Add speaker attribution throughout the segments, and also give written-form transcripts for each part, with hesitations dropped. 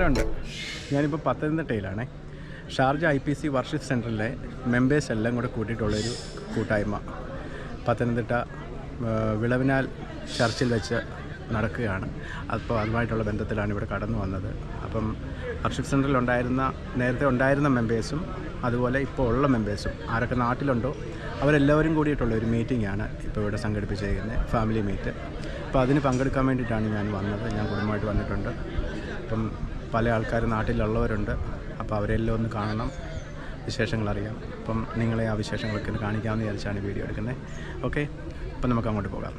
Speaker 1: നമസ്കാരമുണ്ട്. ഞാനിപ്പോൾ പത്തനംതിട്ടയിലാണേ. Sharjah IPC worship സെൻറ്ററിലെ members എല്ലാം കൂടെ കൂട്ടിയിട്ടുള്ളൊരു കൂട്ടായ്മ പത്തനംതിട്ട വിളവിനാൽ ചർച്ചിൽ വെച്ച് നടക്കുകയാണ്. അപ്പോൾ അതുമായിട്ടുള്ള ബന്ധത്തിലാണ് ഇവിടെ കടന്നു വന്നത്. അപ്പം വർഷിപ്പ് സെൻറ്ററിൽ നേരത്തെ ഉണ്ടായിരുന്ന മെമ്പേഴ്സും അതുപോലെ ഇപ്പോൾ ഉള്ള മെമ്പേഴ്സും ആരൊക്കെ നാട്ടിലുണ്ടോ അവരെല്ലാവരും കൂടിയിട്ടുള്ള ഒരു മീറ്റിംഗാണ് ഇപ്പോൾ ഇവിടെ സംഘടിപ്പിച്ചിരിക്കുന്നത്, ഫാമിലി മീറ്റ്. അപ്പോൾ അതിന് പങ്കെടുക്കാൻ വേണ്ടിയിട്ടാണ് ഞാൻ വന്നത്. ഞാൻ കുടുംബമായിട്ട് വന്നിട്ടുണ്ട്. അപ്പം പല ആൾക്കാർ നാട്ടിലുള്ളവരുണ്ട്. അപ്പോൾ അവരെല്ലാം ഒന്ന് കാണണം, വിശേഷങ്ങൾ അറിയാം. അപ്പം നിങ്ങളെ ആ വിശേഷങ്ങളൊക്കെ ഒന്ന് കാണിക്കാമെന്ന് വിചാരിച്ചാണ് വീഡിയോ എടുക്കുന്നത്. ഓക്കെ, അപ്പം നമുക്ക് അങ്ങോട്ട് പോകാം.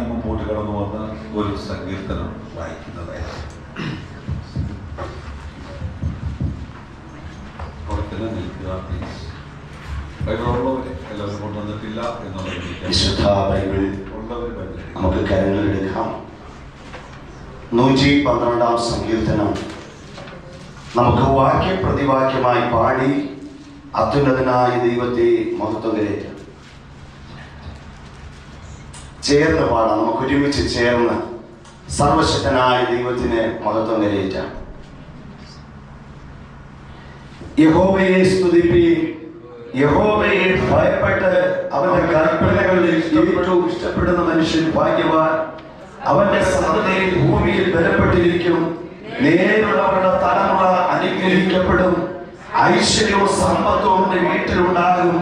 Speaker 2: മുമ്പോട്ട് കടന്നു വന്ന് ഒരു സങ്കീർത്തനം വായിക്കുന്നതായിരുന്നു. ബൈബിളുള്ളവരെ എല്ലാവരും കൊണ്ടുവന്നിട്ടില്ല
Speaker 3: വിശുദ്ധ ബൈബിൾ നമുക്ക് കരങ്ങളിലെടുക്കാം. 112 സങ്കീർത്തനം നമുക്ക് വാക്യപ്രതിവാക്യമായി പാടി അത്യുന്നതനായ ദൈവത്തെ മഹത്വം കരേറ്റാം. ചേർന്ന് പാടാം, നമുക്ക് ഒരുമിച്ച് ചേർന്ന് സർവശക്തനായ ദൈവത്തിന് മഹത്വം കരേറ്റാം. യഹോവയെ സ്തുതിപ്പീൻ, യഹോവയെ ഭയപ്പെട്ട് അവന്റെ കൽപ്പനകളിൽ ഏറ്റവും ഇഷ്ടപ്പെടുന്ന മനുഷ്യൻ ഭാഗ്യവാൻ. അവന്റെ സന്തതി ഭൂമിയിൽ ബലപ്പെട്ടിരിക്കും. നേരുള്ളവരുടെ തലമുറ അനുഗ്രഹിക്കപ്പെടും. ഐശ്വര്യവും സമ്പത്തും വീട്ടിലുണ്ടാകും.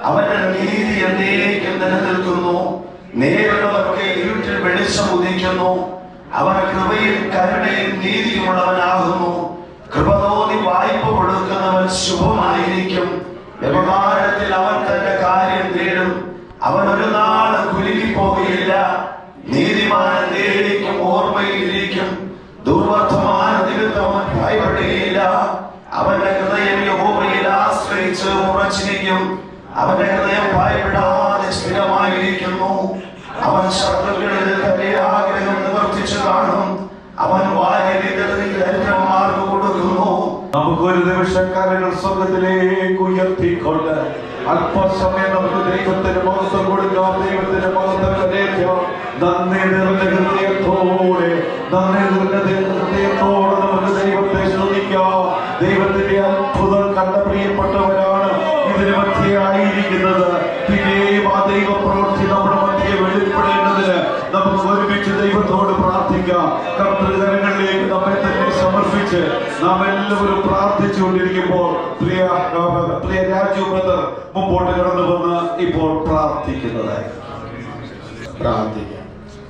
Speaker 3: അവന്റെ നീതി എന്നേക്കും നിലനിൽക്കുന്നു. നേരുള്ളവർക്ക് ഇരുട്ടിൽ വെളിച്ചം ഉദിക്കുന്നു. അവൻ കൃപയും കരുണയും നീതിയുമുള്ളവനാകുന്നു. കൃപ തോന്നി വായ്പ കൊടുക്കുന്നവൻ ശുഭമായിരിക്കും. വ്യവഹാരത്തിൽ അവൻ തന്റെ കാര്യം തേടും. അവൻ ഒരു നാൾ കുലുങ്ങിപ്പോകുകയില്ല. നീതിമാൻ നേടിക്കും, ഓർമ്മയിലിരിക്കും. ദുർവർത്തമാന നിമിത്തം അവൻ ഭയപ്പെടുകയില്ല. അവന്റെ ഹൃദയം യഹോവയിൽ ആശ്രയിച്ച് ഉറച്ചിരിക്കും. അവന്റെ ഹൃദയം ഭയപ്പെടാതെ സ്ഥിരമായിരിക്കുന്നു. അവൻ ശത്രുക്കളിൽ തന്റെ ആഗ്രഹം നിവർത്തിച്ചു കാണും. അവൻ വായനമാർക്ക് കൊടുക്കുന്നു.
Speaker 2: നമുക്കൊരു നിമിഷം കരങ്ങൾ സ്വർഗത്തിലേക്ക് ഉയർത്തിക്കൊണ്ട് അല്പസമയം നമുക്ക് ദൈവത്തിന് മഹത്വം കൊടുക്കാം. ദൈവത്തിന് മഹത്വം കരേറ്റാം. നന്ദി നിറഞ്ഞ ഹൃദയത്തോടെ നമുക്ക് ദൈവത്തെ സ്തുതിക്കാം. ദൈവത്തിന്റെ അത്ഭുതം കണ്ട പ്രിയപ്പെട്ടവരാണ് ഇതിന് മധ്യയായിരിക്കുന്നത്. പിന്നെയും ആ ദൈവ പ്രവൃത്തി നമ്മുടെ മധ്യയെ വെളിപ്പെടേണ്ടതിന് നമുക്ക് ഒരുമിച്ച് ദൈവത്തോട് പ്രാർത്ഥിക്കാം. കർത്തൃകരങ്ങളിലേക്ക് നമ്മെ തന്നെ സമർപ്പിച്ച് നാം എല്ലാവരും പ്രാർത്ഥിച്ചുകൊണ്ടിരിക്കുമ്പോൾ പ്രിയ രാജു ബ്രദർ മുമ്പോട്ട് കടന്നു വന്ന് ഇപ്പോൾ പ്രാർത്ഥിക്കുന്നതായി
Speaker 3: പ്രാർത്ഥിക്കാം.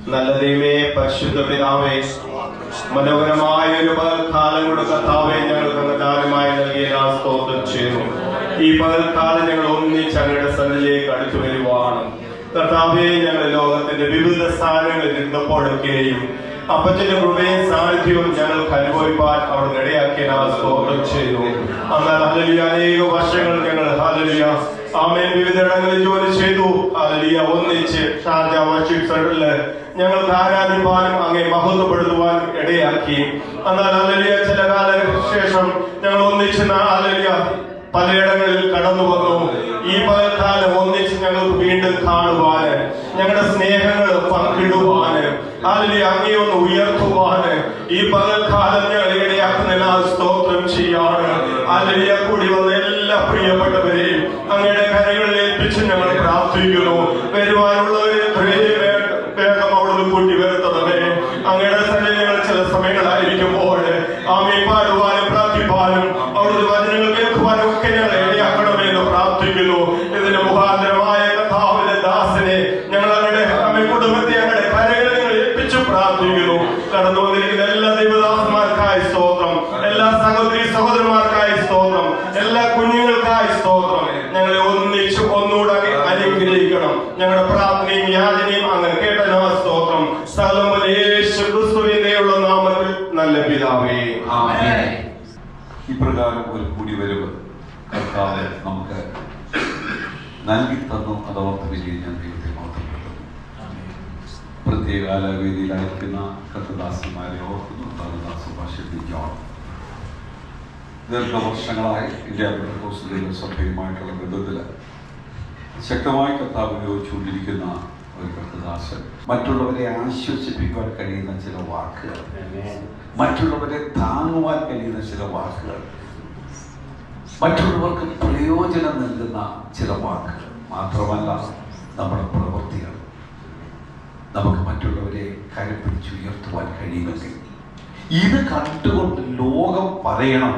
Speaker 4: നല്ല ദൈവമേ, പരിശുദ്ധ പിതാവേ, മനോഹരമായ ഒരു പകൽക്കാലം കൂടെ കർത്താവേ ഞങ്ങൾക്ക് ദാനമായി നൽകിയ സ്തോത്രം ചെയ്യുന്നു. ഈ പകൽക്കാലം ഞങ്ങൾ ഒന്നിച്ച് അങ്ങയുടെ സന്നിധിയിലേക്ക് അടുത്തു വരുവാണ് കർത്താവേ. ഞങ്ങൾ ലോകത്തിന്റെ വിവിധ സ്ഥാനങ്ങളിൽ ഇരുന്നപ്പോഴൊക്കെയും അപ്പച്ചന്റെ കൃപയും സാന്നിധ്യവും ഞങ്ങൾക്ക് അനുഭവിപ്പാൻ അവിടെ ഇടയാക്കിയ സ്തോത്രം ചെയ്യുന്നു. എന്നാൽ ഹല്ലേലൂയ, അനേക വർഷങ്ങൾ ഞങ്ങൾ ഹല്ലേലൂയ ആമേൻ വിവിധയിടങ്ങളിൽ ജോലി ചെയ്തു. ഹല്ലേലൂയ, ഒന്നിച്ച് ഷാർജ വർഷിപ്പ് സെന്ററില് ഞങ്ങൾക്ക് ആരാധിപ്പാനും അങ്ങേ മഹത്വപ്പെടുത്തുവാനും ഇടയാക്കി. എന്നാൽ ഹല്ലേലൂയ ചില കാലങ്ങൾക്ക് ശേഷം ഞങ്ങൾ ഒന്നിച്ച് ഹല്ലേലൂയ പലയിടങ്ങളിൽ കടന്നു വന്നു. ഈ പകൽക്കാലം ഒന്നിച്ച് ഞങ്ങൾക്ക് വീണ്ടും കാണുവാന്, ഞങ്ങളുടെ സ്നേഹങ്ങൾ പങ്കിടുവാന്, ഹല്ലേലൂയ അങ്ങയെ ഒന്ന് ഉയർത്തുവാന് ഈ പകൽക്കാലം ഞങ്ങൾ ഇടയാക്കുന്ന സ്തോത്രം ചെയ്യാണ്. ഹല്ലേലൂയ കൂടി വന്ന എല്ലാ പ്രിയപ്പെട്ടവരെയും അങ്ങയുടെ കരങ്ങളിൽ ഏൽപ്പിച്ച് ഞങ്ങൾ പ്രാർത്ഥിക്കുന്നു. വരുവാനുള്ളവരെ വേഗം അവിടുന്ന് കൂട്ടി വരുത്തണമേ. അങ്ങയുടെ സന്നിധികൾ ചില സമയങ്ങളായിരിക്കുമ്പോൾ ആമേ പാടുവാനും പ്രാർത്ഥിപ്പാനും അവിടുത്തെ വചനങ്ങൾ കേൾക്കുവാനും ഒക്കെ ഞങ്ങൾ ഇടയാക്കണമെന്ന് പ്രാർത്ഥിക്കുന്നു. ഇതിന്റെ മുഖാന്തരമായ കർത്താവിന്റെ ദാസനെ ഞങ്ങൾ അങ്ങയുടെ കുടുംബത്തെ അങ്ങയുടെ കരങ്ങളിൽ ഞങ്ങൾ ഏൽപ്പിച്ചു പ്രാർത്ഥിക്കുന്നു. കടന്നു വന്നിരിക്കുന്ന എല്ലാ ദൈവദാസന്മാർക്കായി സ്തോത്രം, എല്ലാ സഹോദരി സഹോദരന്മാർക്കായി സ്തോത്രം, എല്ലാ കുഞ്ഞുങ്ങൾക്കായി സ്തോത്രം. ഞങ്ങളെ ഒന്നിച്ച് ഒന്നുകൂടെ അനുഗ്രഹിക്കണം. ഞങ്ങളുടെ പ്രാർത്ഥനയും യാചനയും അങ്ങനെ കേട്ട സ്തോത്രം. സ്ഥലം യേശു ക്രിസ്തുവിന്റെയുള്ള നാമത്തിൽ നല്ല പിതാവേ, ആമേൻ.
Speaker 2: ഇപ്രകാരം ഒരു കൂടിവരവ് കർത്താവ് നമുക്ക് നൽകി തന്നു. അതോർത്ത് വിജയം ഞാൻ ദൈവത്തെ മാത്രപ്പെടുത്തുന്നു. പ്രത്യേകാല വേദിയിലായിരിക്കുന്ന കർത്തദാസന്മാരെ ഓർക്കുന്നു. ഭാഷപ്പിക്കണം. ദീർഘവർഷങ്ങളായി ഇന്ത്യ പെന്തക്കോസ്ത് സഭയുമായിട്ടുള്ള ബന്ധത്തിൽ ശക്തമായി കർത്താവ് ഉപയോഗിച്ചുകൊണ്ടിരിക്കുന്ന ഒരു കർത്തദാസൻ മറ്റുള്ളവരെ ആശ്വസിപ്പിക്കുവാൻ കഴിയുന്ന ചില വാക്കുകൾ, മറ്റുള്ളവരെ താങ്ങുവാൻ കഴിയുന്ന ചില വാക്കുകൾ, മറ്റുള്ളവർക്ക് പ്രയോജനം നൽകുന്ന ചില വാക്കുകൾ, മാത്രമല്ല നമ്മുടെ പ്രവൃത്തികൾ നമുക്ക് മറ്റുള്ളവരെ കരപ്പിടിച്ചുയർത്തുവാൻ കഴിയുമെങ്കിൽ ഇത് കണ്ടുകൊണ്ട് ലോകം പറയണം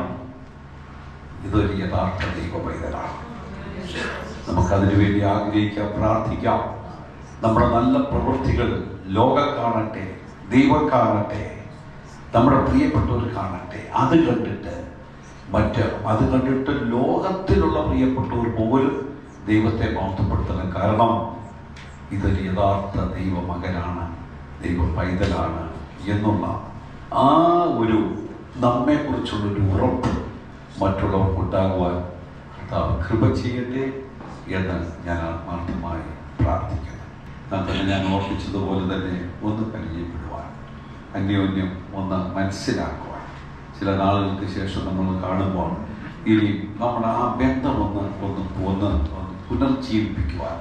Speaker 2: ഇതൊരു യഥാർത്ഥ ദൈവപൈതലാണ്. നമുക്കതിനു വേണ്ടി ആഗ്രഹിക്കാം, പ്രാർത്ഥിക്കാം. നമ്മുടെ നല്ല പ്രവൃത്തികൾ ലോകം കാണട്ടെ, ദൈവം കാണട്ടെ, നമ്മുടെ പ്രിയപ്പെട്ടവർ കാണട്ടെ. അത് കണ്ടിട്ട് ലോകത്തിലുള്ള പ്രിയപ്പെട്ടവർ പോലും ദൈവത്തെ മഹത്വപ്പെടുത്തണം. കാരണം ഇതൊരു യഥാർത്ഥ ദൈവമകനാണ്, ദൈവ പൈതലാണ് എന്നുള്ള ആ ഒരു നമ്മെക്കുറിച്ചുള്ളൊരു ഉറപ്പ് മറ്റുള്ളവർക്കുണ്ടാകുവാൻ കർത്താവ് കൃപ ചെയ്യട്ടെ എന്ന് ഞാൻ ആത്മാർത്ഥമായി പ്രാർത്ഥിക്കുന്നു. തന്നെ ഞാൻ ഓർപ്പിച്ചതുപോലെ തന്നെ ഒന്ന് പരിചയപ്പെടുവാൻ, അന്യോന്യം ഒന്ന് മനസ്സിലാക്കുവാൻ, ചില നാളുകൾക്ക് ശേഷം നമ്മൾ കാണുമ്പോൾ ഇനി നമ്മുടെ ആ ബന്ധം ഒന്ന് പുനർജീവിപ്പിക്കുവാൻ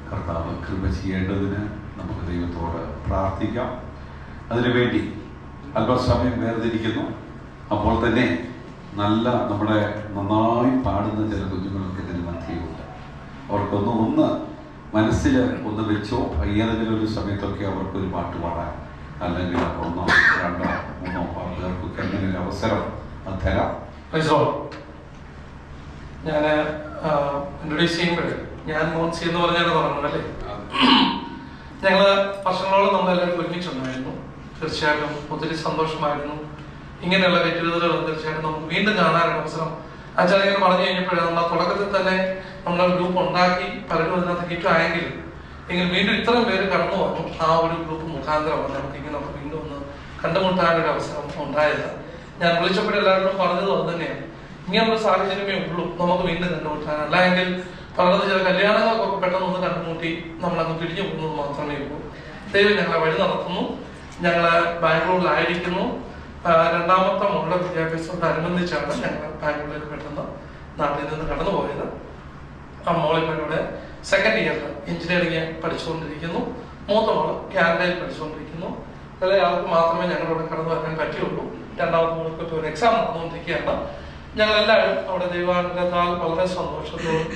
Speaker 2: കർത്താവ് കൃപ ചെയ്യേണ്ടതിന് നമുക്ക് ദൈവത്തോട് പ്രാർത്ഥിക്കാം. അതിനുവേണ്ടി അല്പസമയം വേർതിരിക്കുന്നു. അപ്പോൾ തന്നെ നമ്മുടെ നന്നായി പാടുന്ന ചില കുഞ്ഞുങ്ങളൊക്കെ ഇതിന് മധ്യയുണ്ട്. അവർക്കൊന്ന് മനസ്സിൽ ഒന്ന് വെച്ചോ, ഏതെങ്കിലും ഒരു സമയത്തൊക്കെ അവർക്കൊരു പാട്ട് പാടാൻ, അല്ലെങ്കിൽ 1, 2, 3 പാട്ടുകാർക്കൊക്കെ അങ്ങനെ ഒരു അവസരം തരാം.
Speaker 5: ഞാൻ ഇൻട്രൊഡ്യൂസ് ചെയ്യുമ്പോൾ ഞാൻ മോൻസി എന്ന് പറഞ്ഞാൽ പറഞ്ഞല്ലേ, ഞങ്ങള് വർഷങ്ങളോളം നമ്മളെല്ലാവരും ഒരുമിച്ചുണ്ടായിരുന്നു. തീർച്ചയായിട്ടും ഒത്തിരി സന്തോഷമായിരുന്നു. ഇങ്ങനെയുള്ള വ്യക്തിഗതകൾ തീർച്ചയായിട്ടും നമുക്ക് വീണ്ടും കാണാനുള്ള അവസരം അച്ഛൻ ഇങ്ങനെ പറഞ്ഞു കഴിഞ്ഞപ്പോഴാണ് നമ്മൾ തുടക്കത്തിൽ തന്നെ നമ്മളെ ഗ്രൂപ്പ് ഉണ്ടാക്കി പലരും അതിനകത്ത് ഹിറ്റായെങ്കിലും എങ്കിലും വീണ്ടും ഇത്രയും പേര് കടന്നു വന്നു. ആ ഒരു ഗ്രൂപ്പ് മുഖാന്തരമാണ് നമുക്ക് ഇങ്ങനെ വീണ്ടും ഒന്ന് കണ്ടുമുട്ടാനൊരു അവസരം ഉണ്ടായത്. ഞാൻ വിളിച്ചപ്പോഴെല്ലാവരോടും പറഞ്ഞത് അത് തന്നെയാണ്, ഇങ്ങനെയുള്ള സാഹചര്യമേ ഉള്ളൂ നമുക്ക് വീണ്ടും കണ്ടുമുട്ടാൻ. അല്ലെങ്കിൽ പലത് ചില കല്യാണങ്ങൾക്കൊക്കെ പെട്ടെന്ന് ഒന്ന് കണ്ടുമുട്ടി നമ്മളങ്ങ് പിരിഞ്ഞു പോകുന്നത് മാത്രമേ ഉള്ളൂ. ദൈവം ഞങ്ങളെ വഴി നടത്തുന്നു. ഞങ്ങള് ബാംഗ്ലൂരിലായിരിക്കുന്നു. രണ്ടാമത്തെ മോളുടെ വിദ്യാഭ്യാസത്തോടനുബന്ധിച്ചാണ് ഞങ്ങൾ ബാംഗ്ലൂരിലേക്ക് പെട്ടെന്ന് നാട്ടിൽ നിന്ന് കടന്നു പോയത്. ആ മോളിപ്പോൾ ഇവിടെ 2nd ഇയറിൽ എഞ്ചിനീയറിംഗ് പഠിച്ചുകൊണ്ടിരിക്കുന്നു. മൂത്ത മോള് കാനഡയിൽ പഠിച്ചുകൊണ്ടിരിക്കുന്നു. ഇളയാൾക്ക് മാത്രമേ ഞങ്ങളിവിടെ കടന്നു വരാൻ പറ്റുള്ളൂ. രണ്ടാമത്തെ മോൾക്ക് ഇപ്പോൾ ഒരു എക്സാം നടന്നുകൊണ്ടിരിക്കുകയാണ്. ഞങ്ങളെല്ലാവരും അവിടെ ദൈവാനുഗ്രഹത്താൽ വളരെ സന്തോഷത്തോടും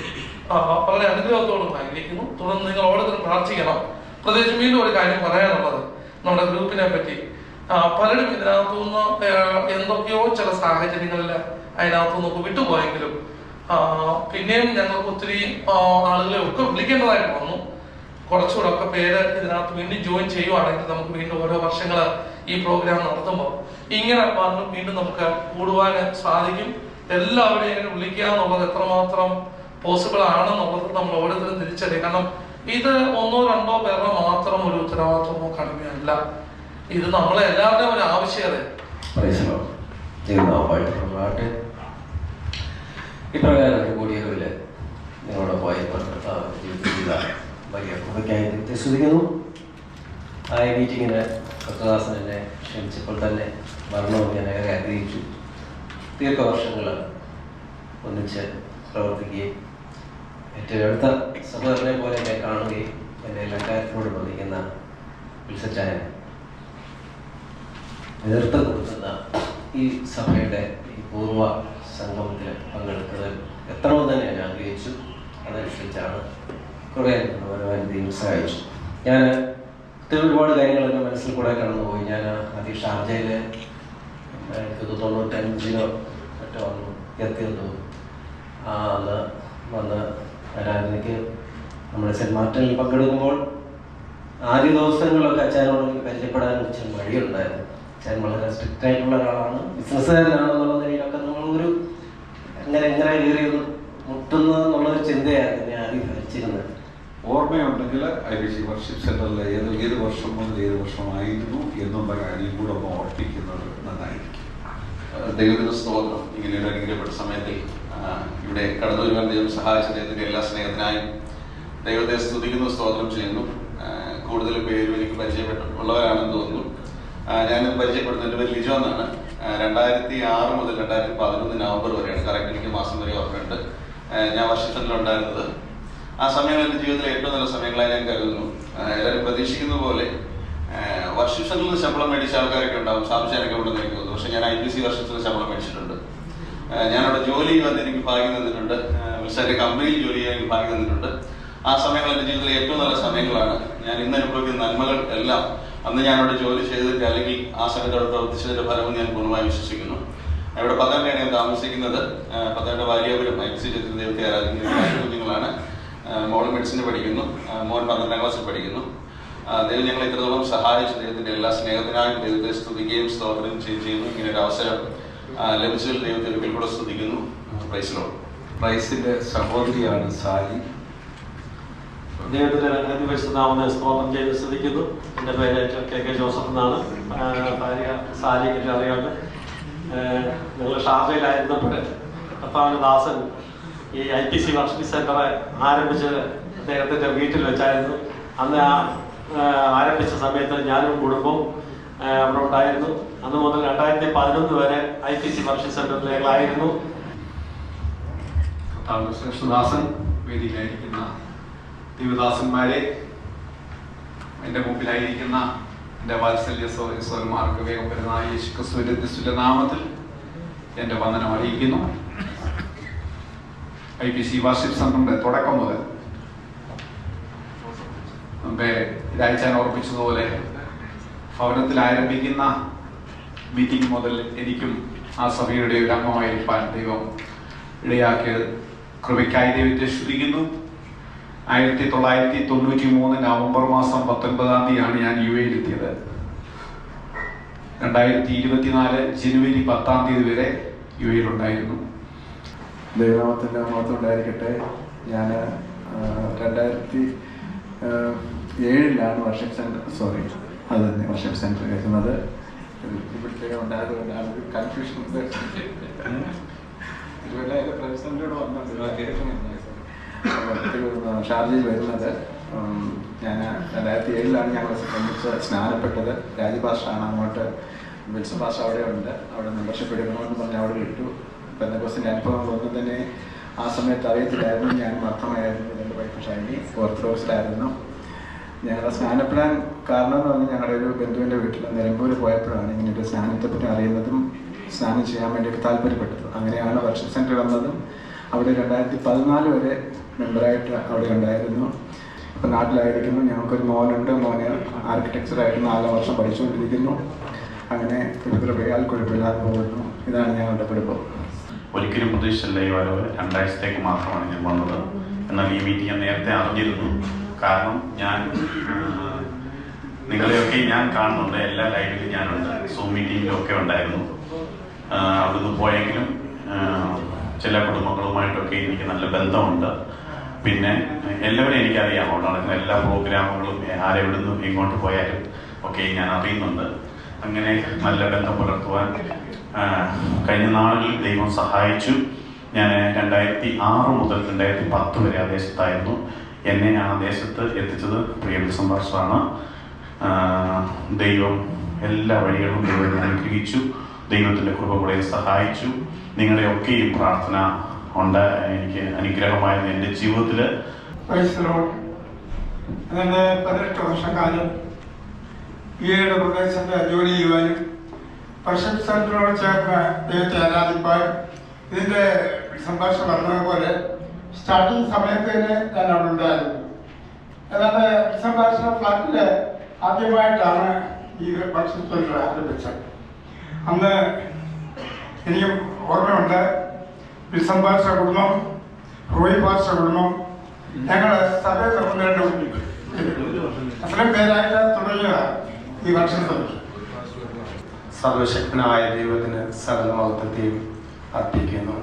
Speaker 5: വളരെ അനുഗ്രഹത്തോടും ആയിരിക്കുന്നു. തുടർന്ന് നിങ്ങളോട് പ്രാർത്ഥിക്കണം. പ്രത്യേകിച്ച് വീണ്ടും ഒരു കാര്യം പറയാനുള്ളത്, നമ്മുടെ ഗ്രൂപ്പിനെ പറ്റി പലരും ഇതിനകത്തുനിന്ന് എന്തൊക്കെയോ ചില സാഹചര്യങ്ങളിൽ അതിനകത്തുനിന്നൊക്കെ വിട്ടുപോയെങ്കിലും പിന്നെയും ഞങ്ങൾക്ക് ഒത്തിരി ആളുകളെ ഒക്കെ വിളിക്കേണ്ടതായിട്ട് വന്നു. കുറച്ചുകൂടെ ഒക്കെ പേര് ഇതിനകത്ത് വീണ്ടും ജോയിൻ ചെയ്യുവാണെങ്കിൽ നമുക്ക് വീണ്ടും ഓരോ വർഷങ്ങൾ ഈ പ്രോഗ്രാം നടത്തുമ്പോൾ ഇങ്ങനെ വന്ന് വീണ്ടും നമുക്ക് കൂടുവാൻ സാധിക്കും. എല്ലാവരെയും ഇങ്ങനെ വിളിക്കുക എന്നുള്ളത് എത്രമാത്രം പോസിബിൾ ആണെന്നുള്ളത് നമ്മൾ ഓരോരുത്തരും തിരിച്ചറിയും. കാരണം ഇത് 1-2 പേരുടെ മാത്രം ഒരു ഉത്തരവാദിത്വമോ കടമയല്ല, ഇത് നമ്മളെ എല്ലാവരുടെയും ഒരു ആവശ്യകത.
Speaker 6: ഇപ്രകാരം കൂടിയവരില് നിങ്ങളുടെ വലിയ ശ്രദ്ധിക്കുന്നു. ആ മീറ്റിങ്ങിന് കർത്തദാസൻ എന്നെ ക്ഷണിച്ചപ്പോൾ തന്നെ വരണമെന്ന് ഞാൻ ഏറെ ആഗ്രഹിച്ചു. ദീർഘവർഷങ്ങൾ ഒന്നിച്ച് പ്രവർത്തിക്കുകയും ഏറ്റവും അടുത്ത സഹോദരനെ പോലെ എന്നെ കാണുകയും എൻ്റെ എല്ലാ കാര്യത്തിനോടും വന്നിരിക്കുന്ന വിൽസച്ചായൻ നേതൃത്വം കൊടുക്കുന്ന ഈ സഭയുടെ ഈ പൂർവ്വ സംഗമത്തിൽ പങ്കെടുക്കുന്നത് എത്രയോ തന്നെ ഞാൻ ആഗ്രഹിച്ചു. അതനുസരിച്ചാണ് കുറേ ദൈവം സഹായിച്ചു. ഞാൻ ഒരുപാട് കാര്യങ്ങളൊക്കെ മനസ്സിൽ കൂടെ കടന്നുപോയി. ഞാൻ ആദ്യം ഷാർജയിൽ എനിക്ക് 95 മറ്റോ വന്നു എത്തിയെന്നു. അന്ന് വന്ന് ആരാധനയ്ക്ക് നമ്മുടെ സെൻറ്റ് മാർട്ടിനിൽ പങ്കെടുക്കുമ്പോൾ ആദ്യ ദിവസങ്ങളിലൊക്കെ അച്ഛനോട് പരിചയപ്പെടാൻ ഇച്ചിരി വഴിയുണ്ടായിരുന്നു. അച്ഛൻ വളരെ സ്ട്രിക്റ്റ് ആയിട്ടുള്ള ഒരാളാണ്, ബിസിനസ്സുകാരനാണെന്നുള്ള നിലയിലൊക്കെ നമ്മളൊരു എങ്ങനെ കയറി മുട്ടുന്നതെന്നുള്ളൊരു ചിന്തയായിരുന്നു എന്നെ ആദ്യം ഭരിച്ചിരുന്നത്.
Speaker 2: ഓർമ്മയുണ്ടെങ്കിൽ IBC വർഷിപ്പ് സെന്ററിൽ ഏത് വർഷം മുതൽ ഏത് വർഷമായിരുന്നു എന്നുള്ള കാര്യം കൂടെ ഒന്ന് ഓർപ്പിക്കുന്നത് നന്നായിരിക്കും.
Speaker 7: ദൈവത്തിന്റെ സ്തോത്രം. ഇങ്ങനെ ഒരു അനുഗ്രഹപ്പെട്ട സമയത്തിൽ ഇവിടെ കടന്നു വരുവാൻ ദൈവം സഹായിച്ച ദൈവത്തിന്റെ എല്ലാ സ്നേഹത്തിനായും ദൈവത്തെ സ്തുതിക്കുന്നു, സ്തോത്രം ചെയ്യുന്നു. കൂടുതൽ പേരും എനിക്ക് പരിചയപ്പെട്ടുള്ളവരാണെന്ന് തോന്നുന്നു. ഞാനിത് പരിചയപ്പെടുന്നത് എൻ്റെ പേര് ലിജോ എന്നാണ്. 2006 മുതൽ 2011 നവംബർ വരെയാണ്, കറക്റ്റ് എനിക്ക് മാസം വരെ ഓർമ്മയുണ്ട്, ഞാൻ വർഷിപ്പ് സെന്ററിൽ ഉണ്ടായിരുന്നത്. ആ സമയങ്ങൾ എൻ്റെ ജീവിതത്തിലെ ഏറ്റവും നല്ല സമയങ്ങളായി ഞാൻ കരുതുന്നു. എല്ലാവരും പ്രതീക്ഷിക്കുന്ന പോലെ വർഷിപ്പ് സെന്ററിൽ ശമ്പളം മേടിച്ച ആൾക്കാരൊക്കെ ഉണ്ടാവും, സാംശാനൊക്കെ ഉണ്ടെന്ന് എനിക്ക് തോന്നുന്നു. പക്ഷെ ഞാൻ IBC വർഷിപ്പ് സെന്ററിൽ ശമ്പളം മേടിച്ചിട്ടുണ്ട്. ഞാനവിടെ ജോലി വന്ന് എനിക്ക് ഭാഗ്യം തന്നിട്ടുണ്ട്, എൻ്റെ കമ്പനിയിൽ ജോലി ചെയ്യാൻ എനിക്ക് ഭാഗ്യം തന്നിട്ടുണ്ട്. ആ സമയങ്ങൾ എൻ്റെ ജീവിതത്തിലെ ഏറ്റവും നല്ല സമയങ്ങളാണ്. ഞാൻ ഇന്ന് അനുഭവിക്കുന്ന നന്മകൾ എല്ലാം അന്ന് ഞാനവിടെ ജോലി ചെയ്തിട്ട് അല്ലെങ്കിൽ ആ സമയത്ത് അവിടെ പ്രവർത്തിച്ചതിൻ്റെ ഫലം ഞാൻ പൂർണ്ണമായി വിശ്വസിക്കുന്നു. ഇവിടെ പത്തനംതിട്ടയാണ് ഞാൻ താമസിക്കുന്നത്. പത്തനംതിട്ട വാര്യാപുരം IBC ചരിത്ര ദൈവത്തെ ആരാധിക്കുന്ന കുഞ്ഞുങ്ങളാണ്. മോൾ മെഡിസിന് പഠിക്കുന്നു, മോൻ 12ാം ക്ലാസ്സിൽ പഠിക്കുന്നു. ദൈവം ഞങ്ങളെ ഇത്രത്തോളം സഹായിച്ചു. ദൈവത്തിന്റെ എല്ലാ സ്നേഹത്തിനായും ദൈവത്തെ സ്തുതിക്കുകയും സ്തോത്രം ചെയ്യുന്നു. ഇങ്ങനെ ഒരു അവസരം ലഭിച്ചതിൽ ദൈവത്തെ ഒരിക്കൽ കൂടെ സ്തുതിക്കുന്നു. Praise Lord.
Speaker 2: പ്രൈസിന്റെ സഹോദരിയാണ് സാലി.
Speaker 8: ദൈവത്തിന്റെ പരിശുദ്ധനാമത്തെ സ്തോത്രം ചെയ്ത് സ്തുതിക്കുന്നു. എൻ്റെ പേര് KK ജോസഫ് എന്നാണ്. ഭാര്യ സാലിക്ക് അറിയാണ്ട് ഞങ്ങൾ ഷാർജയിലായിരുന്നപ്പോൾ കർത്താവിന്റെ ദാസൻ ഈ IPC വർഷിപ്പ് സെന്റർ ആരംഭിച്ചത് അദ്ദേഹത്തിൻ്റെ വീട്ടിൽ വെച്ചായിരുന്നു. അന്ന് ആരംഭിച്ച സമയത്ത് ഞാനും കുടുംബവും അവിടെ ഉണ്ടായിരുന്നു. അന്ന് മുതൽ 2011 വരെ IPC വർഷിപ്പ് സെന്ററിലേക്കായിരുന്നു.
Speaker 9: കർത്താവിന്റെ വേദിയിലായിരിക്കുന്ന ദൈവദാസന്മാരെ, എൻ്റെ മുമ്പിലായിരിക്കുന്ന എൻ്റെ വാത്സല്യ സഹോദരന്മാർക്ക് വേഗം വരുന്ന യേശുക്രിസ്തുവിന്റെ നാമത്തിൽ എൻ്റെ വന്ദനം അറിയിക്കുന്നു. IPC വർഷിപ്പ് സെന്ററിന്റെ തുടക്കം മുതൽ മുമ്പേ രാജാൻ ഓർപ്പിച്ചതുപോലെ ഭവനത്തിൽ ആരംഭിക്കുന്ന മീറ്റിംഗ് മുതൽ എനിക്കും ആ സഭയുടെ ഒരു അംഗമായിരിക്കാൻ ദൈവം ഇടയാക്കിയത് കൃപയ്ക്കായി ദൈവത്തെ സ്തുതിക്കുന്നു. 1993 നവംബർ മാസം 19-ാം തീയതിയാണ് ഞാൻ UAE എത്തിയത്. 2024 ജനുവരി 10-ാം തീയതി വരെ UAE ഉണ്ടായിരുന്നു.
Speaker 1: ദൈവനാമത്തിൻ്റെ മഹത്വം ഉണ്ടായിരിക്കട്ടെ. ഞാൻ 2007 വർഷിപ്പ് സെൻറ്റർ അത് തന്നെ വർഷിപ്പ് സെൻറ്റർ കേൾക്കുന്നത്. ഇവിടുത്തെ ഉണ്ടായതുകൊണ്ടാണ് ഒരു കൺഫ്യൂഷൻ ഉണ്ട്. ഇതുപോലെ അതിൻ്റെ പ്രസിഡന്റിനോട് വന്നിട്ടുണ്ട് ഷാർജയിൽ വരുന്നത്. ഞാൻ 2007 ഞങ്ങൾ ഒന്നിച്ച് സ്നാനപ്പെട്ടത്. രാജഭാഷയാണ് അങ്ങോട്ട്, വിൽസൺ ഭാഷ അവിടെ ഉണ്ട്, അവിടെ മെമ്പർഷിപ്പ് എടുക്കണമെന്ന് പറഞ്ഞ് അവിടെ വിട്ടു. പെന്തക്കോസ്തിൻ്റെ അനുഭവങ്ങളൊന്നും തന്നെ ആ സമയത്ത് അറിയത്തില്ലായിരുന്നു. ഞാൻ മർത്തമായിരുന്നു, എൻ്റെ വൈഫ് ഷൈനി ഓർത്തഡോക്സിലായിരുന്നു. ഞങ്ങൾ സ്നാനപ്പെടാൻ കാരണം എന്ന് പറഞ്ഞാൽ ഞങ്ങളുടെ ഒരു ബന്ധുവിൻ്റെ വീട്ടിൽ നിലമ്പൂർ പോയപ്പോഴാണ് ഇങ്ങനെ ഒരു സ്നാനത്തെപ്പറ്റി അറിയുന്നതും സ്നാനം ചെയ്യാൻ വേണ്ടിയിട്ട് താല്പര്യപ്പെട്ടത്. അങ്ങനെയാണ് വർഷിപ്പ് സെൻറ്റർ വന്നതും. അവിടെ 2014 വരെ മെമ്പറായിട്ട് അവിടെ ഉണ്ടായിരുന്നു. ഇപ്പം നാട്ടിലായിരിക്കുന്നു. ഞങ്ങൾക്കൊരു മോനുണ്ട്. മോന് ആർക്കിടെക്ചറായിട്ട് 4 വർഷം പഠിച്ചുകൊണ്ടിരിക്കുന്നു. അങ്ങനെ കൃപയാൽ കുഴപ്പമില്ലാതെ പോകുന്നു. ഇതാണ് ഞങ്ങളുടെ കുടുംബം.
Speaker 10: ഒരിക്കലും പ്രതീക്ഷിച്ചില്ല ഈ വരവ്. 2 ആഴ്ചത്തേക്ക് മാത്രമാണ് ഞാൻ വന്നത്. എന്നാൽ ഈ മീറ്റിംഗ് നേരത്തെ അറിഞ്ഞിരുന്നു.
Speaker 9: കാരണം ഞാൻ നിങ്ങളെയൊക്കെ ഞാൻ കാണുന്നുണ്ട്, എല്ലാ ലൈവിലും ഞാനുണ്ട്, സൂം മീറ്റിങ്ങിലും ഒക്കെ ഉണ്ടായിരുന്നു. അവിടുന്ന് പോയെങ്കിലും ചില കുടുംബങ്ങളുമായിട്ടൊക്കെ എനിക്ക് നല്ല ബന്ധമുണ്ട്. പിന്നെ എല്ലാവരെയും എനിക്കറിയാം, അവിടെ നടക്കുന്ന എല്ലാ പ്രോഗ്രാമുകളും ആരെവിടുന്ന് ഇങ്ങോട്ട് പോയാലും ഒക്കെ ഞാൻ അറിയുന്നുണ്ട്. അങ്ങനെ നല്ല ബന്ധം പുലർത്തുവാൻ കഴിഞ്ഞ നാളുകളിൽ ദൈവം സഹായിച്ചു. ഞാൻ 2006 മുതൽ 2010 വരെ ആ ദേശത്തായിരുന്നു. എന്നെ ആ ദേശത്ത് എത്തിച്ചത് പ്രിയ സംഭാഷണമാണ്. ദൈവം എല്ലാ വഴികളും ദൈവം അനുഗ്രഹിച്ചു. ദൈവത്തിൻ്റെ കൃപ കൂടെ സഹായിച്ചു. നിങ്ങളുടെയൊക്കെയും പ്രാർത്ഥന ഉണ്ട് എനിക്ക് അനുഗ്രഹമായിരുന്നു എൻ്റെ ജീവിതത്തിൽ.
Speaker 10: അതിൻ്റെ 18 വർഷക്കാലം ഈയുടെ പ്രദേശത്ത് ജോലി ചെയ്യുവാനും വർഷിപ്പ് സെന്ററിനോട് ചേർന്ന് ദൈവത്തെ ആരാധിപ്പാനും ഇതിൻ്റെ സംഭാഷണം പറഞ്ഞതുപോലെ സ്റ്റാർട്ടിങ് സമയത്ത് തന്നെ ഞാൻ അവിടെ ഉണ്ടായിരുന്നു. ഏതാണ്ട് സംഭാഷണ ഫ്ലാറ്റിൽ ആദ്യമായിട്ടാണ് ഈ വർഷിപ്പ് സെന്റർ ആരംഭിച്ചത്. അന്ന് എനിക്ക് ഓർമ്മയുണ്ട്, വിസംഭാഷ കുടുംബം, റോയി ഭാഷ കുടുംബം, ഞങ്ങൾ സഭയിൽ അത്രയും പേരായിട്ട് തുടങ്ങിയ ഈ വർഷം തന്നെ.
Speaker 4: സർവശക്തനായ ദൈവത്തിന് സകല മഹത്വത്തെയും അർപ്പിക്കുന്നു.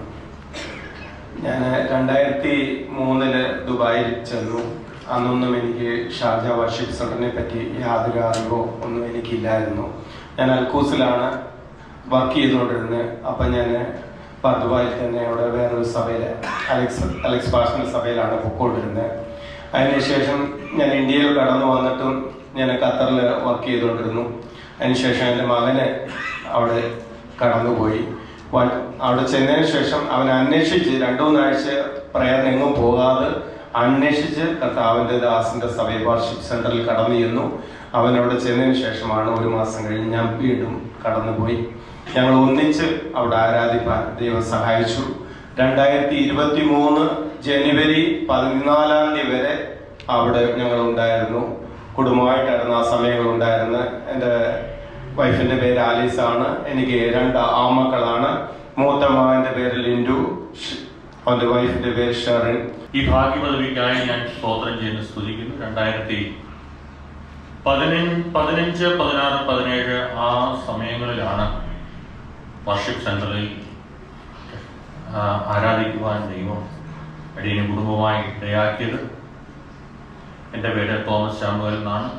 Speaker 4: ഞാൻ 2003 ദുബായിൽ ചെന്നു. അന്നൊന്നും എനിക്ക് ഷാർജ വർഷിപ്പ് സെന്ററിനെ പറ്റി യാതൊരു അറിവോ ഒന്നും എനിക്കില്ലായിരുന്നു. ഞാൻ അൽക്കൂസിലാണ് വർക്ക് ചെയ്തുകൊണ്ടിരുന്നത്. അപ്പം ഞാൻ ദുബായിൽ തന്നെ അവിടെ വേറൊരു സഭയിൽ അലക്സ് പാഷൻ്റെ സഭയിലാണ് പൊക്കോണ്ടിരുന്നത്. അതിനുശേഷം ഞാൻ ഇന്ത്യയിൽ കടന്നു വന്നിട്ടും ഞാൻ ഖത്തറിൽ വർക്ക് ചെയ്തുകൊണ്ടിരുന്നു. അതിനുശേഷം എൻ്റെ മകന് അവിടെ കടന്നുപോയി. അവിടെ ചെന്നതിന് ശേഷം അവൻ അന്വേഷിച്ച് 2-3 ആഴ്ച പ്രയത്നെങ്ങും പോകാതെ അന്വേഷിച്ച് കർത്താവിൻ്റെ ദാസിൻ്റെ സഭയിൽ വർഷിപ്പ് സെന്ററിൽ കടന്നു ചെന്നു. അവൻ അവിടെ ചെന്നതിന് ശേഷമാണ് 1 മാസം കഴിഞ്ഞ് ഞാൻ വീണ്ടും കടന്നുപോയി. ഞങ്ങൾ ഒന്നിച്ച് അവിടെ ആരാധിപ്പാൻ ദൈവം സഹായിച്ചു. 2023 ജനുവരി 14 വരെ അവിടെ ഞങ്ങൾ ഉണ്ടായിരുന്നു. കുടുംബമായിട്ടായിരുന്നു ആ സമയങ്ങളുണ്ടായിരുന്നത്. എൻ്റെ വൈഫിൻ്റെ പേര് ആലീസ് ആണ്. എനിക്ക് 2 ആമക്കളാണ്. മൂത്ത മകൻ്റെ പേര് ലിൻഡു, അവൻ്റെ വൈഫിൻ്റെ പേര് ഷെറിൻ.
Speaker 11: ഈ ഭാഗ്യപദവിക്കായി ഞാൻ സ്തോത്രം ചെയ്യുന്നു, സ്തുതിക്കുന്നു. 2015, 16, 17 ആ സമയങ്ങളിലാണ് വർഷിപ്പ് സെന്ററിൽ ആരാധിക്കുവാൻ ദൈവം അടിയന് കുടുംബമായി ഇടയാക്കിയത്. എൻ്റെ പേര് തോമസ് ശാമുവൽ എന്നാണ്.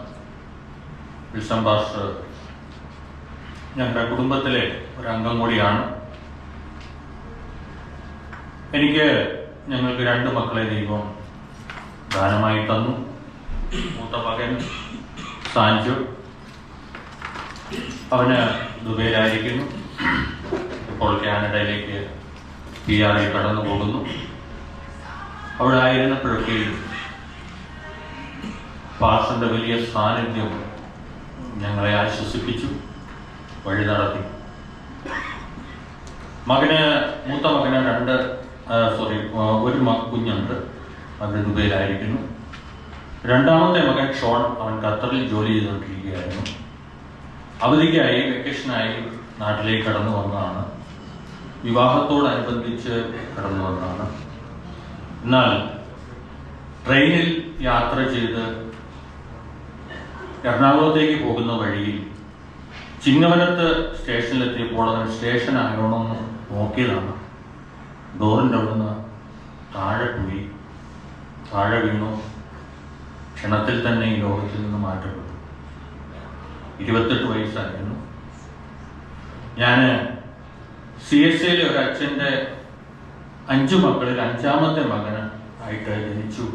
Speaker 11: വിൽസം പാസ്റ്റർ ഞങ്ങളുടെ കുടുംബത്തിലെ ഒരംഗം കൂടിയാണ്. ഞങ്ങൾക്ക് 2 മക്കളെ ദൈവം ദാനമായി തന്നു. മൂത്ത മകൻ സാഞ്ചു, അവന് ദുബൈയിലായിരിക്കുന്നു. ഇപ്പോൾ കാനഡയിലേക്ക് PR കടന്നു പോകുന്നു. അവിടെ ആയിരുന്നപ്പോഴൊക്കെ പാസ്റ്ററിന്റെ വലിയ സാന്നിധ്യം ഞങ്ങളെ ആശ്വസിപ്പിച്ചു, വഴി നടത്തി. മൂത്ത മകന് ഒരു കുഞ്ഞുണ്ട്, അത് ദുബൈയിലായിരിക്കുന്നു. 2ാമത്തെ മകൻ ഷോൺ, അവൻ ഖത്തറിൽ ജോലി ചെയ്തുകൊണ്ടിരിക്കുകയായിരുന്നു. അവധിക്കായി വെക്കേഷനായി നാട്ടിലേക്ക് കടന്നു വന്നതാണ്. വിവാഹത്തോടനുബന്ധിച്ച് കടന്നു വന്നതാണ്. എന്നാൽ ട്രെയിനിൽ യാത്ര ചെയ്ത് എറണാകുളത്തേക്ക് പോകുന്ന വഴിയിൽ ചിങ്ങവനത്ത് സ്റ്റേഷനിലെത്തിയപ്പോൾ അതിന് സ്റ്റേഷൻ ആകണമെന്ന് നോക്കിയതാണ്. ഡോറിൻ്റെ അവിടുന്ന് താഴെ വീണു. ക്ഷണത്തിൽ തന്നെ ഈ ലോകത്തിൽ നിന്ന് മാറ്റപ്പെട്ടു. 28 വയസ്സായിരുന്നു. ഞാൻ CSAയിലെ ഒരു അച്ഛൻ്റെ 5 മക്കളിൽ 5ാമത്തെ മകന് ആയിട്ട് ജനിച്ചു.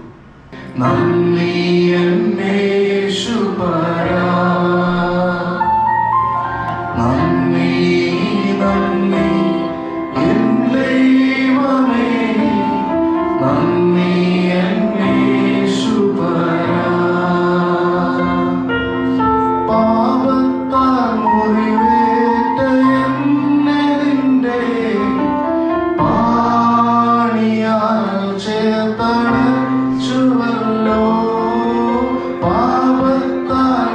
Speaker 12: പാപത്താൽ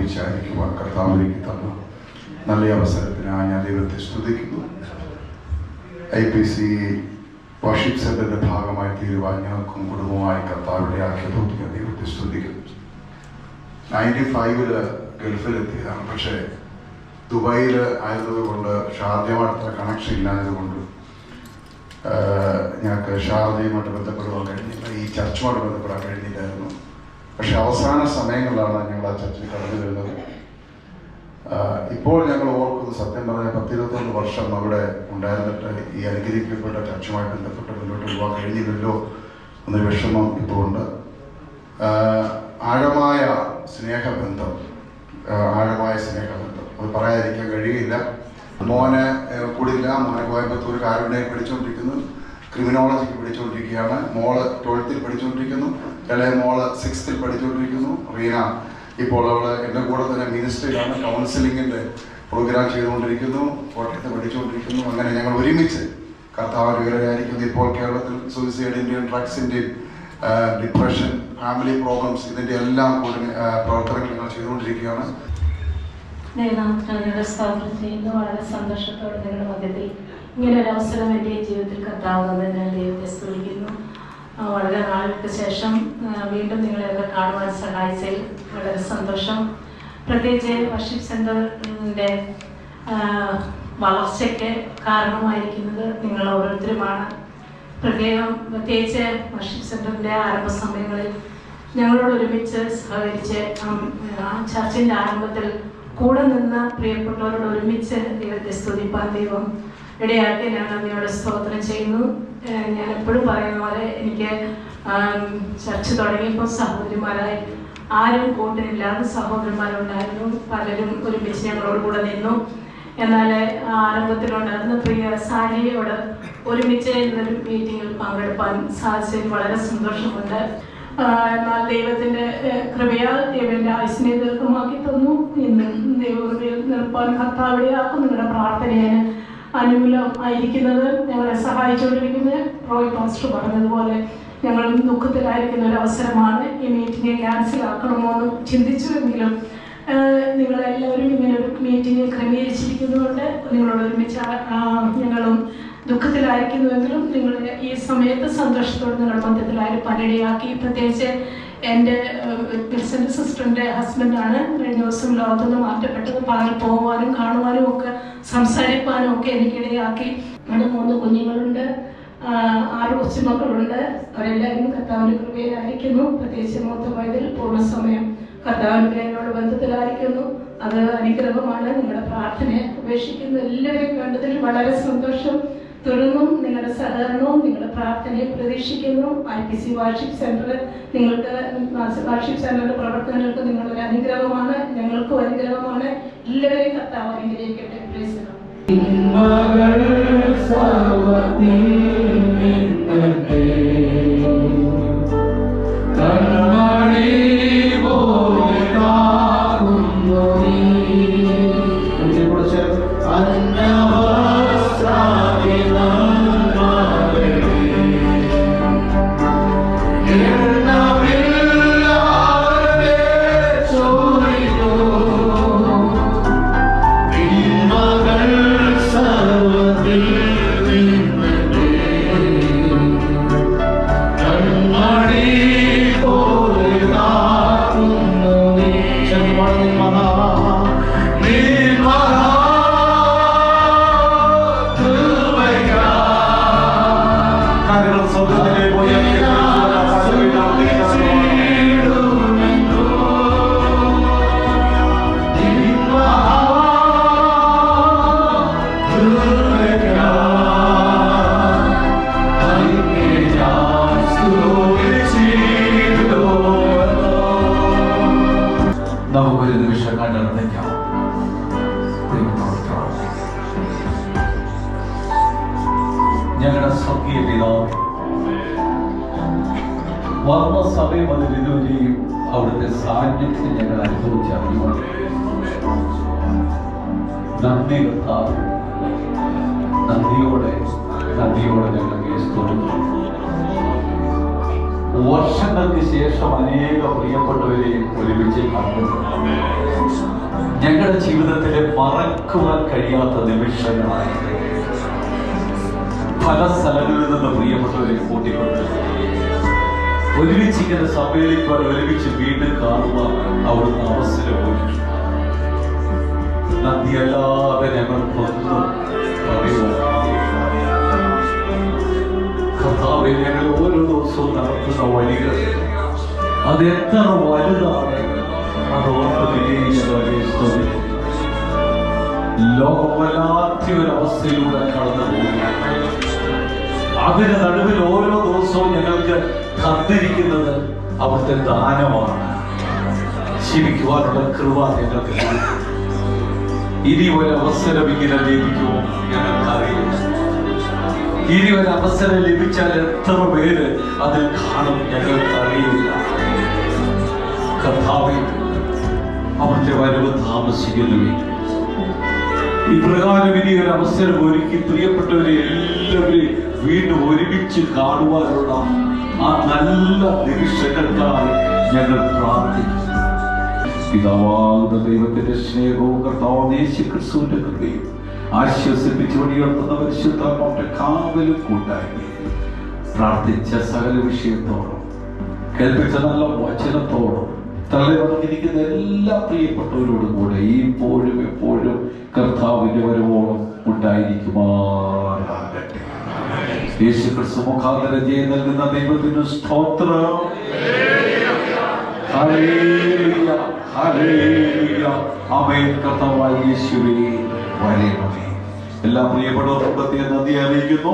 Speaker 12: ഒരുമിച്ചായിരിക്കുവാൻ കർത്താവിലേക്ക് തന്നു നല്ല അവസരത്തിനായി ഞാൻ ദൈവത്തെ സ്തുതിക്കുന്നു. IPC വർഷിപ്പ് സെന്ററിന്റെ ഭാഗമായി തീരുവാൻ ഞങ്ങൾക്കും കുടുംബമായി കർത്താവിടെ ആക്കിയതോട്ടിയ ദൈവത്തെ സ്തുതിക്കുന്നു. 95 ഗൾഫിലെത്തിയതാണ്. പക്ഷേ ദുബായിൽ ആയതുകൊണ്ട് ഷാർജയുമായിട്ട് കണക്ഷൻ ഇല്ലാത്തതുകൊണ്ട് ഞങ്ങൾക്ക് ഷാർജയുമായിട്ട് ബന്ധപ്പെടുവാൻ കഴിഞ്ഞില്ല, ഈ ചർച്ചുമായിട്ട് ബന്ധപ്പെടാൻ കഴിഞ്ഞില്ലായിരുന്നു. പക്ഷെ അവസാന സമയങ്ങളിലാണ് ഞങ്ങൾ ആ ചർച്ചിൽ കടന്നു വരുന്നത്. ഇപ്പോൾ ഞങ്ങൾ ഓർക്കുന്നത് സത്യം പറഞ്ഞാൽ 10-21 വർഷം അവിടെ ഉണ്ടായിരുന്നിട്ട് ഈ അനുഗ്രഹിക്കപ്പെട്ട ചർച്ചുമായി ബന്ധപ്പെട്ട് മുന്നോട്ട് പോകാൻ കഴിഞ്ഞില്ലല്ലോ എന്നൊരു വിഷമം ഇപ്പോൾ ഉണ്ട്. ആഴമായ സ്നേഹബന്ധം അത് പറയാതിരിക്കാൻ കഴിയില്ല. മോനെ കൂടില്ല, മോനെ കോയമ്പത്തൂർ കാരുണ്യെ പഠിച്ചുകൊണ്ടിരിക്കുന്നു, ക്രിമിനോളജിക്ക് പഠിച്ചുകൊണ്ടിരിക്കുകയാണ്. മോള് 12th പഠിച്ചുകൊണ്ടിരിക്കുന്നു, ഇളയ മോള് 6th പഠിച്ചുകൊണ്ടിരിക്കുന്നു. റീന ഇപ്പോൾ അവൾ എൻ്റെ കൂടെ തന്നെ മിനിസ്ട്രിയിലാണ്, കൗൺസിലിങ്ങിൻ്റെ പ്രോഗ്രാം ചെയ്തുകൊണ്ടിരിക്കുന്നു, കോട്ടയത്ത് പഠിച്ചുകൊണ്ടിരിക്കുന്നു. അങ്ങനെ ഞങ്ങൾ ഒരുമിച്ച് കർത്താവിൻ്റെ വിവരമായിരിക്കുന്നു. ഇപ്പോൾ കേരളത്തിൽ സൂയിസൈഡിൻ്റെയും ഡ്രഗ്സിൻ്റെയും ഡിപ്രഷൻ, ഫാമിലി പ്രോബ്ലംസ്, ഇതിൻ്റെ എല്ലാം പ്രവർത്തനങ്ങൾ ഞങ്ങൾ ചെയ്തുകൊണ്ടിരിക്കുകയാണ്.
Speaker 13: നിങ്ങളുടെ സ്തോത്രം ചെയ്യുന്നു. വളരെ സന്തോഷത്തോടെ നിങ്ങളുടെ മധ്യത്തിൽ ഇങ്ങനെ ഒരു അവസരം എൻ്റെ ജീവിതത്തിൽ കർത്താവുന്നത് ഞാൻ ദൈവത്തെ സ്തുതിക്കുന്നു. വളരെ നാളുകൾക്ക് ശേഷം വീണ്ടും നിങ്ങളെയൊക്കെ കാണുവാൻ സഹായിച്ചതിൽ വളരെ സന്തോഷം. പ്രത്യേകിച്ച് വർഷിപ്പ് സെൻ്ററിൻ്റെ വളർച്ചയ്ക്ക് കാരണമായിരിക്കുന്നത് നിങ്ങൾ ഓരോരുത്തരുമാണ്. പ്രത്യേകിച്ച് വർഷിപ്പ് സെൻ്ററിൻ്റെ ആരംഭ സമയങ്ങളിൽ ഞങ്ങളോട് ഒരുമിച്ച് സഹകരിച്ച് ചർച്ചിൻ്റെ ആരംഭത്തിൽ കൂടെ നിന്ന് പ്രിയപ്പെട്ടവരോട് ഒരുമിച്ച് ദൈവത്തെ സ്തുതിപ്പാൻ ദൈവം ഇടയാക്കി ഞാൻ നന്ദിയോടെ സ്തോത്രം ചെയ്യുന്നു. ഞാൻ എപ്പോഴും പറയുന്ന പോലെ എനിക്ക് ചർച്ച തുടങ്ങിയപ്പോൾ സഹോദരിമാരായി ആരും കൂട്ടിനില്ലാതെ സഹോദരന്മാരുണ്ടായിരുന്നു. പലരും ഒരുമിച്ച് ഞങ്ങളോട് കൂടെ നിന്നു. എന്നാൽ ആരംഭത്തിലുണ്ടായിരുന്ന പ്രിയ സാരിയോട് ഒരുമിച്ച് ഇന്നൊരു മീറ്റിങ്ങിൽ പങ്കെടുപ്പാൻ സാധിച്ചതിൽ വളരെ സന്തോഷമുണ്ട്. എന്നാൽ ദൈവത്തിൻ്റെ കൃപയാൽ ദൈവൻ്റെ ആയുസിനെ ദീർഘമാക്കി തന്നു. ഇന്നും ദൈവകൃപയിൽ നിർപ്പാൻ കർത്താവിടെയാക്കും. നിങ്ങളുടെ പ്രാർത്ഥനയെ അനുകൂലം ആയിരിക്കുന്നത് ഞങ്ങളെ സഹായിച്ചുകൊണ്ടിരിക്കുന്നത് റോയ് പാസ്റ്റർ പറഞ്ഞതുപോലെ ഞങ്ങളും ദുഃഖത്തിലായിരിക്കുന്ന ഒരു അവസരമാണ്. ഈ മീറ്റിംഗ് ക്യാൻസൽ ആക്കണമോ എന്ന് ചിന്തിച്ചുവെങ്കിലും നിങ്ങളെല്ലാവരും ഇങ്ങനെ ഒരു മീറ്റിംഗ് ക്രമീകരിച്ചിരിക്കുന്നതുകൊണ്ട് നിങ്ങളോട് ഒരുമിച്ച് ഞങ്ങളും ദുഃഖത്തിലായിരിക്കുന്നുവെങ്കിലും നിങ്ങൾ ഈ സമയത്ത് സന്തോഷത്തോടെ നിങ്ങളുടെ മധ്യത്തിലായി പലടിയാക്കി. പ്രത്യേകിച്ച് എൻ്റെ വിൽസൻ്റെ സിസ്റ്ററിൻ്റെ ഹസ്ബൻഡാണ് കഴിഞ്ഞ ദിവസം ലോകത്തുനിന്ന് മാറ്റപ്പെട്ടത്. പകൽ പോകുവാനും കാണുവാനും ഒക്കെ സംസാരിക്കാനും ഒക്കെ എനിക്കിടയാക്കി. നമ്മുടെ 3 കുഞ്ഞുങ്ങളുണ്ട്, 6 കൊച്ചുമക്കളുണ്ട്. അവരെല്ലാവരും കർത്താവിൻ്റെ കൃപയിലായിരിക്കുന്നു. പ്രത്യേകിച്ച് മൂത്ത വയതിൽ പൂർണ്ണസമയം കർത്താവിൻ്റെ എന്നോട് ബന്ധത്തിലായിരിക്കുന്നു. അത് അനുഗ്രഹമാണ്. നിങ്ങളുടെ പ്രാർത്ഥനയെ ഉപേക്ഷിക്കുന്ന എല്ലാവരെയും കണ്ടതിൽ വളരെ സന്തോഷം. തുടർന്നും നിങ്ങളുടെ സഹകരണവും നിങ്ങളുടെ പ്രാർത്ഥനയെ പ്രതീക്ഷിക്കുന്നു. IPC വർഷിപ്പ് സെന്റർ നിങ്ങൾക്ക് വർഷിപ്പ് സെന്ററിന്റെ പ്രവർത്തനങ്ങൾക്ക് നിങ്ങളൊരു അനുഗ്രഹമാണ്, ഞങ്ങൾക്കും അനുഗ്രഹമാണ്. എല്ലാവരെയും കർത്താവ് അനുഗ്രഹിക്കട്ടെ.
Speaker 14: നമുക്കൊരു നിമിഷം കണ്ടറിഞ്ഞേക്കാം. ഞങ്ങളുടെ സ്വർഗീയ പിതാവേ, വന്ന സമയം അതിൽ ഇതുവരെയും അവിടുത്തെ സാന്നിധ്യം ഞങ്ങൾ അനുഭവിച്ചറിയുവാൻ നന്ദി കർത്താവേ. നന്ദിയോടെ ഞങ്ങൾ സ്തുതിക്കുന്നു. വർഷങ്ങൾക്ക് ശേഷം അനേക പ്രിയപ്പെട്ടവരെ ഒരുമിച്ച് കണ്ടു. ഞങ്ങളുടെ ജീവിതത്തിലെ മറക്കുവാൻ കഴിയാത്ത നിമിഷങ്ങളായി പല സ്ഥലങ്ങളിൽ നിന്ന് പ്രിയപ്പെട്ടവരെ കൂട്ടിക്കൊണ്ട് ഒരുമിച്ച് ഇങ്ങനെ സഭയിലേക്ക് ഒരുമിച്ച് വീണ്ടും കാണുവാൻ അവിടുന്ന് അവസരം ഒരുക്കി. നന്ദിയല്ലാതെ ഞങ്ങൾക്കൊന്നും പറയുവാൻ കർത്താവേ, ഞങ്ങൾ ഓരോ ദിവസവും നടത്തുന്ന വഴികൾ അതെത്ര വലുതാണ് അതോർത്ത് ലോകമല്ലാത്ത ഒരവസ്ഥയിലൂടെ കടന്നു പോകുന്നു. അതിന് നടുവിൽ ഓരോ ദിവസവും ഞങ്ങൾക്ക് കത്തിരിക്കുന്നത് അവിടുത്തെ ദാനമാണ്. ജീവിക്കുവാനുള്ള കൃപ ഞങ്ങൾക്ക് ലഭിക്കും. ഇനി ഒരവസരം ഇങ്ങനെ ലഭിക്കുമോ ഞങ്ങൾക്കറിയില്ല. ഇനി ഒരവസരം ലഭിച്ചാൽ എത്ര പേര് അതിൽ കാണും ഞങ്ങൾക്കറിയില്ല. കർത്താവേ, അവിടുത്തെ വരവ് താമസിക്കുന്നുവെങ്കിൽ ഇപ്രകാരം ഇനി ഒരു അവസരം ഒരുക്കി പ്രിയപ്പെട്ടവരെ എല്ലാവരെയും വീണ്ടും ഒരുമിച്ച് കാണുവാനുള്ള ആ നല്ല നിമിഷങ്ങൾക്കായി ഞങ്ങൾ പ്രാർത്ഥിക്കും. പിതാവാകുന്ന ദൈവത്തിന്റെ സ്നേഹവും കർത്താവായ യേശുക്രിസ്തുവിന്റെ കൃപയും ആശ്വസിപ്പിച്ച് വഴിയുയർത്തുന്ന പരിശുദ്ധാത്മാവിന്റെ കാവലും കൂട്ടായി പ്രാർത്ഥിച്ച സകല വിഷയത്തോടും കേൾപ്പിച്ച നല്ല വചനത്തോടും തള്ളിവന്നിരിക്കുന്ന എല്ലാ പ്രിയപ്പെട്ടവരോടും കൂടെ ഇപ്പോഴും എപ്പോഴും കർത്താവിന്റെ വരവോളം ഉണ്ടായിരിക്കുമാറാകട്ടെ. യേശുക്രിസ്തു മുഖാന്തരം ജയം നൽകുന്ന ദൈവത്തിന് സ്തോത്രം. ഹല്ലേലൂയ, ഹല്ലേലൂയ. ആമേൻ. കർത്താവായ യേശുവേ വരണമേ. എല്ലാ പ്രിയപ്പെട്ടവർക്കും പ്രത്യേക നന്ദി അറിയിക്കുന്നു.